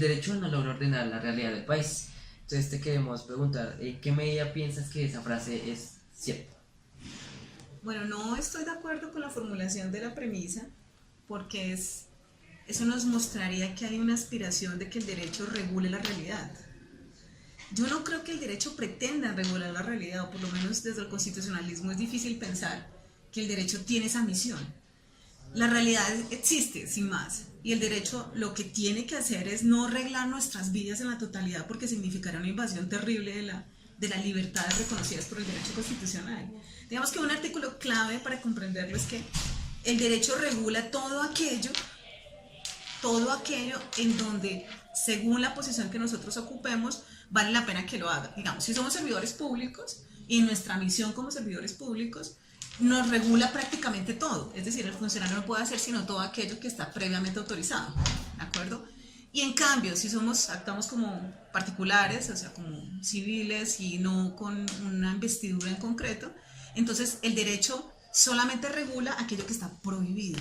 derecho no logra ordenar la realidad del país. Entonces te queremos preguntar, ¿qué medida piensas que esa frase es cierta? Bueno, no estoy de acuerdo con la formulación de la premisa, porque eso nos mostraría que hay una aspiración de que el derecho regule la realidad. Yo no creo que el derecho pretenda regular la realidad, o por lo menos desde el constitucionalismo es difícil pensar que el derecho tiene esa misión. La realidad existe, sin más, y el derecho lo que tiene que hacer es no arreglar nuestras vidas en la totalidad, porque significará una invasión terrible de las libertades reconocidas por el derecho constitucional. Digamos que un artículo clave para comprenderlo es que el derecho regula todo aquello en donde, según la posición que nosotros ocupemos, vale la pena que lo haga. Digamos, si somos servidores públicos y nuestra misión como servidores públicos nos regula prácticamente todo, es decir, el funcionario no puede hacer sino todo aquello que está previamente autorizado, ¿de acuerdo? Y en cambio, si actuamos como particulares, o sea, como civiles y no con una investidura en concreto, entonces el derecho solamente regula aquello que está prohibido.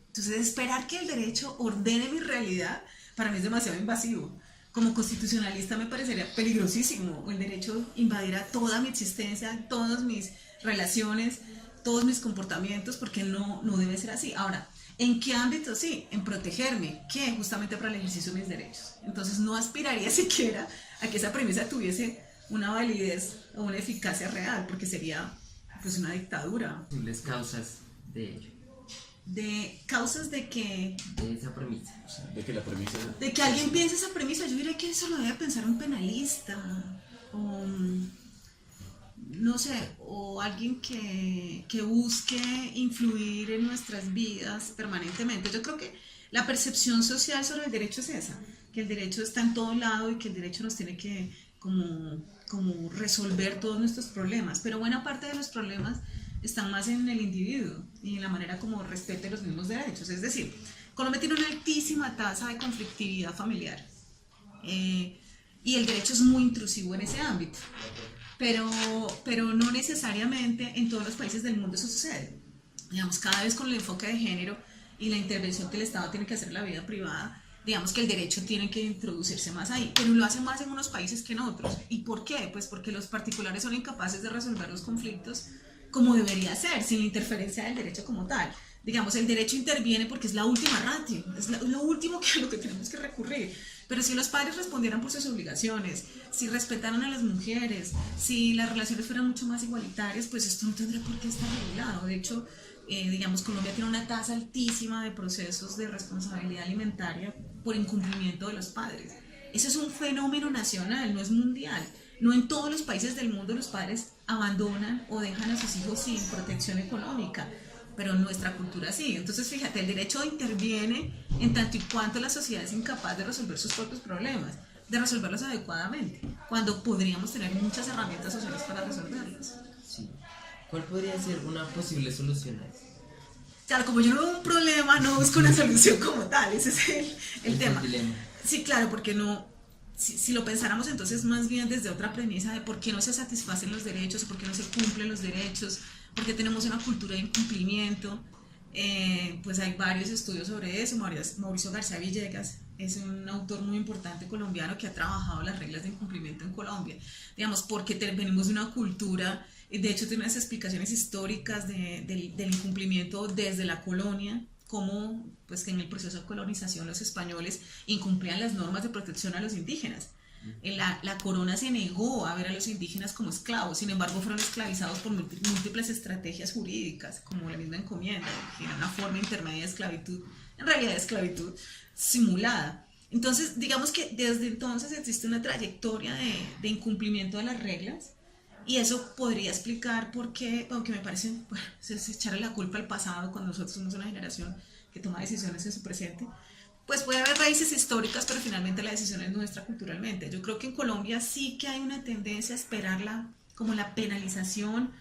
Entonces, esperar que el derecho ordene mi realidad, para mí es demasiado invasivo. Como constitucionalista me parecería peligrosísimo. El derecho invadirá toda mi existencia, todas mis relaciones, todos mis comportamientos, porque no debe ser así. Ahora, ¿en qué ámbito? Sí, en protegerme, que justamente para el ejercicio de mis derechos. Entonces, no aspiraría siquiera a que esa premisa tuviese una validez o una eficacia real, porque sería pues una dictadura. Posibles causas de ello, De causas de que de esa premisa. O sea, de que la premisa... de que alguien piense esa premisa. Yo diría que eso lo debe pensar un penalista o no sé, o alguien que busque influir en nuestras vidas permanentemente. Yo creo que la percepción social sobre el derecho es esa, que el derecho está en todo lado y que el derecho nos tiene que como resolver todos nuestros problemas, pero buena parte de los problemas están más en el individuo y en la manera como respete los mismos derechos. Es decir, Colombia tiene una altísima tasa de conflictividad familiar y el derecho es muy intrusivo en ese ámbito, pero no necesariamente en todos los países del mundo eso sucede. Digamos, cada vez con el enfoque de género y la intervención que el Estado tiene que hacer en la vida privada, digamos que el derecho tiene que introducirse más ahí, pero lo hace más en unos países que en otros. ¿Y por qué? Pues porque los particulares son incapaces de resolver los conflictos como debería ser, sin la interferencia del derecho como tal. Digamos, el derecho interviene porque es la última ratio, es lo último a lo que tenemos que recurrir. Pero si los padres respondieran por sus obligaciones, si respetaran a las mujeres, si las relaciones fueran mucho más igualitarias, pues esto no tendría por qué estar regulado. De hecho, digamos, Colombia tiene una tasa altísima de procesos de responsabilidad alimentaria por incumplimiento de los padres. Eso es un fenómeno nacional, no es mundial. No en todos los países del mundo los padres abandonan o dejan a sus hijos sin protección económica, pero en nuestra cultura sí. Entonces, fíjate, el derecho interviene en tanto y cuanto la sociedad es incapaz de resolver sus propios problemas, de resolverlos adecuadamente, cuando podríamos tener muchas herramientas sociales para resolverlos. Sí. ¿Cuál podría ser una posible solución a eso? Claro, como yo no veo un problema, no busco una solución como tal, ese es el tema. Dilema. Sí, claro, porque no, si lo pensáramos entonces más bien desde otra premisa de por qué no se satisfacen los derechos o por qué no se cumplen los derechos, porque tenemos una cultura de incumplimiento, pues hay varios estudios sobre eso. Mauricio García Villegas es un autor muy importante colombiano que ha trabajado las reglas de incumplimiento en Colombia, digamos, porque venimos de una cultura, de hecho tiene unas explicaciones históricas del incumplimiento desde la colonia, como pues que en el proceso de colonización los españoles incumplían las normas de protección a los indígenas. La corona se negó a ver a los indígenas como esclavos, sin embargo fueron esclavizados por múltiples estrategias jurídicas, como la misma encomienda, que era una forma intermedia de esclavitud, en realidad de esclavitud simulada. Entonces, digamos que desde entonces existe una trayectoria de incumplimiento de las reglas, y eso podría explicar por qué, aunque me parece, bueno, es echarle la culpa al pasado cuando nosotros somos una generación que toma decisiones en su presente, pues puede haber raíces históricas, pero finalmente la decisión es nuestra culturalmente. Yo creo que en Colombia sí que hay una tendencia a esperarla como la penalización,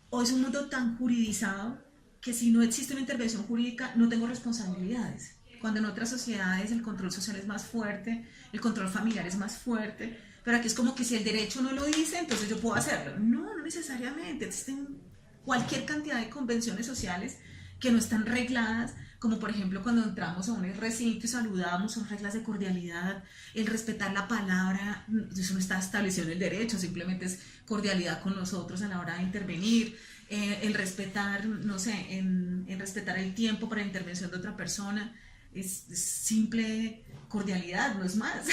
o es un mundo tan juridizado que si no existe una intervención jurídica no tengo responsabilidades. Cuando en otras sociedades el control social es más fuerte, el control familiar es más fuerte, pero aquí es como que si el derecho no lo dice, entonces yo puedo hacerlo. No, no necesariamente. Existen cualquier cantidad de convenciones sociales que no están regladas, como por ejemplo cuando entramos a un recinto y saludamos, son reglas de cordialidad, el respetar la palabra, eso no está establecido en el derecho, simplemente es cordialidad con los otros a la hora de intervenir, el respetar, no sé, en respetar el tiempo para la intervención de otra persona, es simple cordialidad, no es más.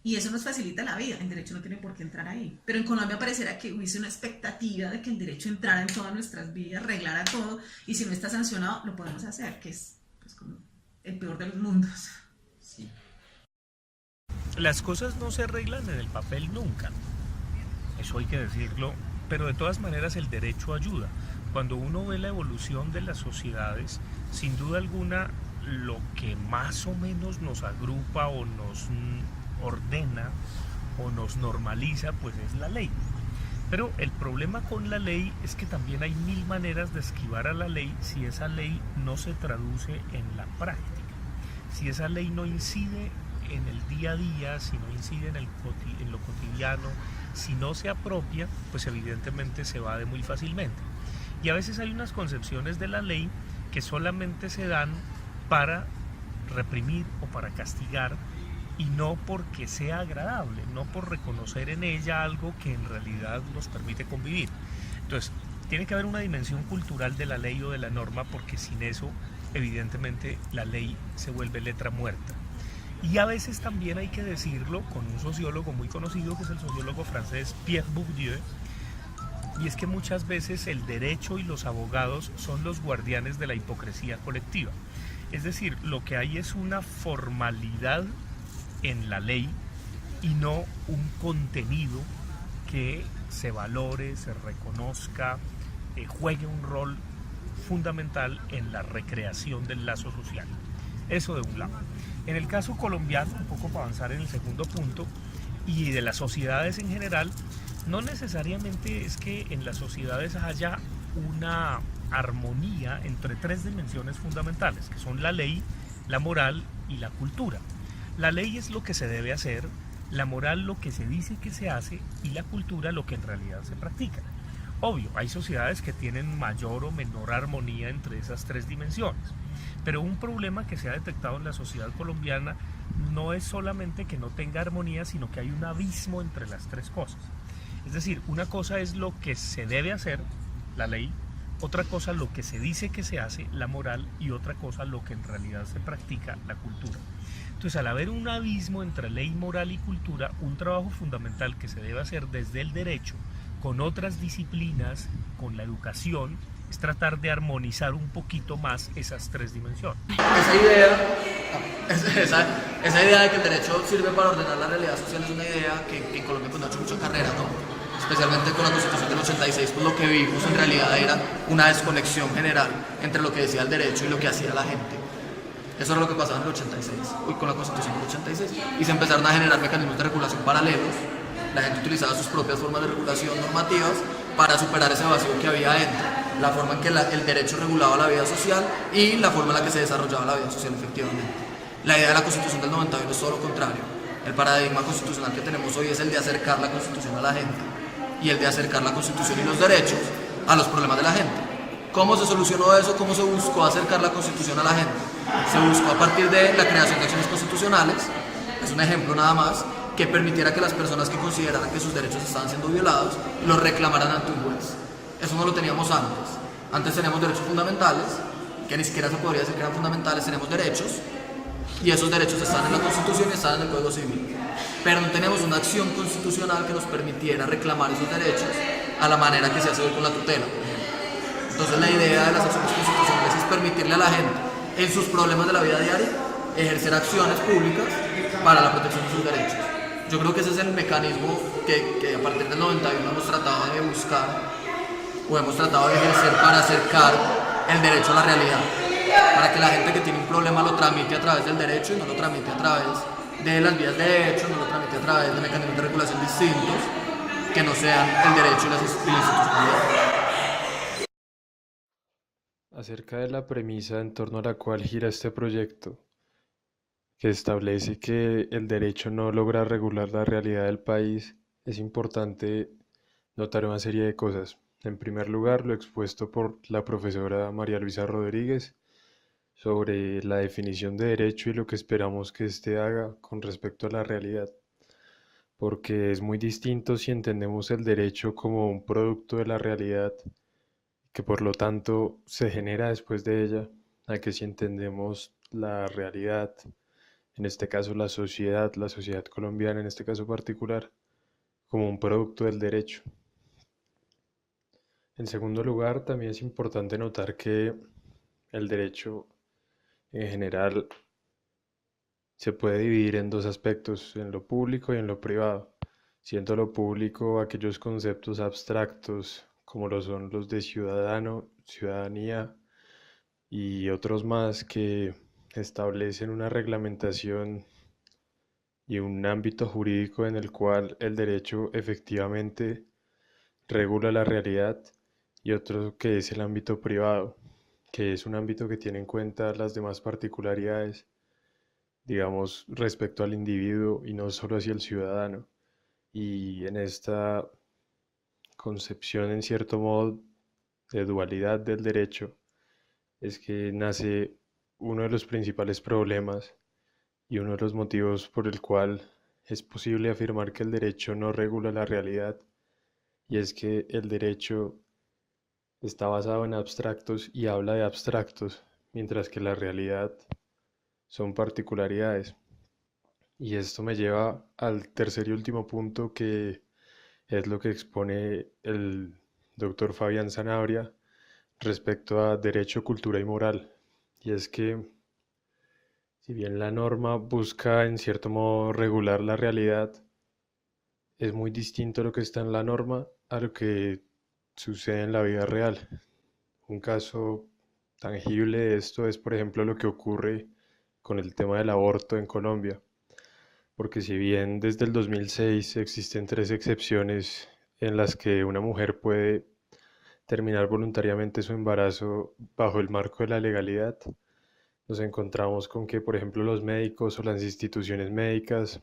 Y eso nos facilita la vida, el derecho no tiene por qué entrar ahí. Pero en Colombia pareciera que hubiese una expectativa de que el derecho entrara en todas nuestras vidas, arreglara todo, y si no está sancionado, lo podemos hacer, que es pues, como el peor de los mundos. Sí. Las cosas no se arreglan en el papel nunca, eso hay que decirlo, pero de todas maneras el derecho ayuda. Cuando uno ve la evolución de las sociedades, sin duda alguna, lo que más o menos nos agrupa o nos ordena o nos normaliza, pues es la ley. Pero el problema con la ley es que también hay mil maneras de esquivar a la ley si esa ley no se traduce en la práctica. Si esa ley no incide en el día a día, si no incide en lo cotidiano, si no se apropia, pues evidentemente se evade muy fácilmente. Y a veces hay unas concepciones de la ley que solamente se dan para reprimir o para castigar, y no porque sea agradable, no por reconocer en ella algo que en realidad nos permite convivir. Entonces, tiene que haber una dimensión cultural de la ley o de la norma, porque sin eso, evidentemente, la ley se vuelve letra muerta. Y a veces también hay que decirlo con un sociólogo muy conocido, que es el sociólogo francés Pierre Bourdieu, y es que muchas veces el derecho y los abogados son los guardianes de la hipocresía colectiva. Es decir, lo que hay es una formalidad en la ley y no un contenido que se valore, se reconozca, juegue un rol fundamental en la recreación del lazo social. Eso de un lado. En el caso colombiano, un poco para avanzar en el segundo punto, y de las sociedades en general, no necesariamente es que en las sociedades haya una armonía entre tres dimensiones fundamentales, que son la ley, la moral y la cultura. La ley es lo que se debe hacer, la moral lo que se dice que se hace y la cultura lo que en realidad se practica. Obvio, hay sociedades que tienen mayor o menor armonía entre esas tres dimensiones, pero un problema que se ha detectado en la sociedad colombiana no es solamente que no tenga armonía, sino que hay un abismo entre las tres cosas. Es decir, una cosa es lo que se debe hacer, la ley, otra cosa lo que se dice que se hace, la moral, y otra cosa lo que en realidad se practica, la cultura. Entonces, al haber un abismo entre ley, moral y cultura, un trabajo fundamental que se debe hacer desde el derecho, con otras disciplinas, con la educación, es tratar de armonizar un poquito más esas tres dimensiones. Esa idea de que el derecho sirve para ordenar la realidad social es una idea que en Colombia pues, no ha hecho mucha carrera, ¿no? Especialmente con la Constitución del 86, pues lo que vimos en realidad era una desconexión general entre lo que decía el derecho y lo que hacía la gente. Eso era lo que pasaba en el 86, con la Constitución del 86, y se empezaron a generar mecanismos de regulación paralelos. La gente utilizaba sus propias formas de regulación normativas para superar ese vacío que había dentro, la forma en que el derecho regulaba la vida social y la forma en la que se desarrollaba la vida social efectivamente. La idea de la Constitución del 91 es todo lo contrario. El paradigma constitucional que tenemos hoy es el de acercar la Constitución a la gente y el de acercar la Constitución y los derechos a los problemas de la gente. ¿Cómo se solucionó eso? ¿Cómo se buscó acercar la Constitución a la gente? Se buscó a partir de la creación de acciones constitucionales, es un ejemplo nada más, que permitiera que las personas que consideraran que sus derechos estaban siendo violados los reclamaran ante un juez. Eso no lo teníamos antes. Antes teníamos derechos fundamentales, que ni siquiera se podría decir que eran fundamentales, tenemos derechos, y esos derechos están en la Constitución y están en el Código Civil. Pero no tenemos una acción constitucional que nos permitiera reclamar esos derechos a la manera que se hace hoy con la tutela, por ejemplo. Entonces la idea de las acciones constitucionales es permitirle a la gente, en sus problemas de la vida diaria, ejercer acciones públicas para la protección de sus derechos. Yo creo que ese es el mecanismo que a partir del 91 hemos tratado de buscar o hemos tratado de ejercer para acercar el derecho a la realidad, para que la gente que tiene un problema lo tramite a través del derecho y no lo tramite a través de las vías de hecho, no lo tramite a través de mecanismos de regulación distintos que no sean el derecho y la institucionalidad. Acerca de la premisa en torno a la cual gira este proyecto, que establece que el derecho no logra regular la realidad del país, es importante notar una serie de cosas. En primer lugar, lo expuesto por la profesora María Luisa Rodríguez sobre la definición de derecho y lo que esperamos que éste haga con respecto a la realidad, porque es muy distinto si entendemos el derecho como un producto de la realidad, que por lo tanto se genera después de ella, a que si entendemos la realidad, en este caso la sociedad colombiana en este caso particular, como un producto del derecho. En segundo lugar, también es importante notar que el derecho en general se puede dividir en dos aspectos, en lo público y en lo privado, siendo lo público aquellos conceptos abstractos como lo son los de ciudadano, ciudadanía y otros más que establecen una reglamentación y un ámbito jurídico en el cual el derecho efectivamente regula la realidad, y otro que es el ámbito privado, que es un ámbito que tiene en cuenta las demás particularidades, digamos, respecto al individuo y no solo hacia el ciudadano. Y en esta concepción, en cierto modo, de dualidad del derecho, es que nace uno de los principales problemas y uno de los motivos por el cual es posible afirmar que el derecho no regula la realidad, y es que el derecho está basado en abstractos y habla de abstractos, mientras que la realidad son particularidades. Y esto me lleva al tercer y último punto, que es lo que expone el doctor Fabián Zanabria respecto a derecho, cultura y moral. Y es que si bien la norma busca en cierto modo regular la realidad, es muy distinto lo que está en la norma a lo que sucede en la vida real. Un caso tangible de esto es, por ejemplo, lo que ocurre con el tema del aborto en Colombia, porque si bien desde el 2006 existen tres excepciones en las que una mujer puede terminar voluntariamente su embarazo bajo el marco de la legalidad, nos encontramos con que, por ejemplo, los médicos o las instituciones médicas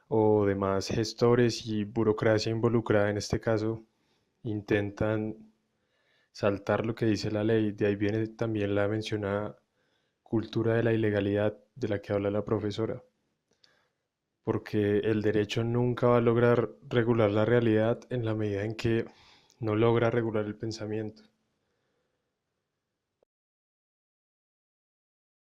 o demás gestores y burocracia involucrada en este caso intentan saltar lo que dice la ley. De ahí viene también la mencionada cultura de la ilegalidad de la que habla la profesora, porque el derecho nunca va a lograr regular la realidad en la medida en que no logra regular el pensamiento.